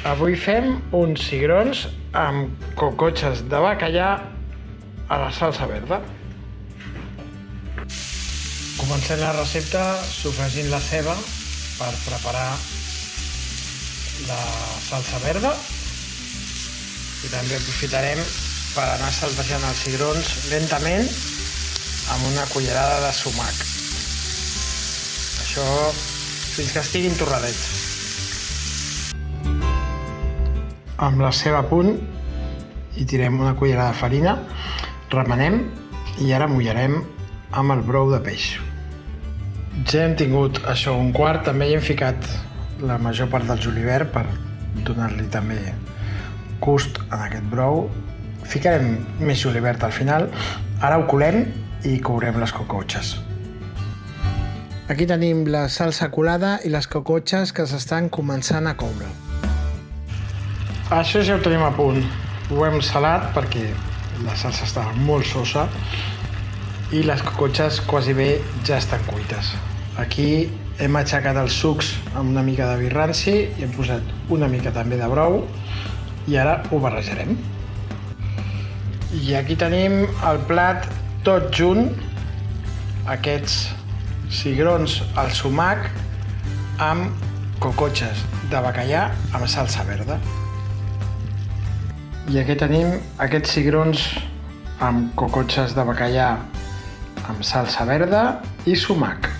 Avui fem uns cigrons amb cocotxes de bacallà a la salsa verda. Comencem la recepta sofregint la ceba per preparar la salsa verda i també aprofitarem per anar saltejant els cigrons lentament amb una cullerada de sumac. Això fins que estiguin torradets. Amb la ceba a punt hi tirem una cullerada de farina, remenem i ara mullarem amb el brou de peix. Ja hem tingut això un quart, també hi hem ficat la major part del julivert per donar-li també gust en aquest brou. Ficarem més julivert al final, ara ho colem i courem les cocotxes. Aquí tenim la salsa colada i les cocotxes que s'estan començant a coure. Això ja ho tenim a punt. Ho hem salat perquè la salsa estava molt sosa i les cocotxes quasi bé ja estan cuites. Aquí hem aixecat els sucs amb una mica de vi ranci i hem posat una mica també de brou i ara ho barrejarem. I aquí tenim el plat tot junt, aquests cigrons al sumac amb cocotxes de bacallà amb salsa verda. I aquí tenim aquests cigrons amb cocotxes de bacallà amb salsa verda i sumac.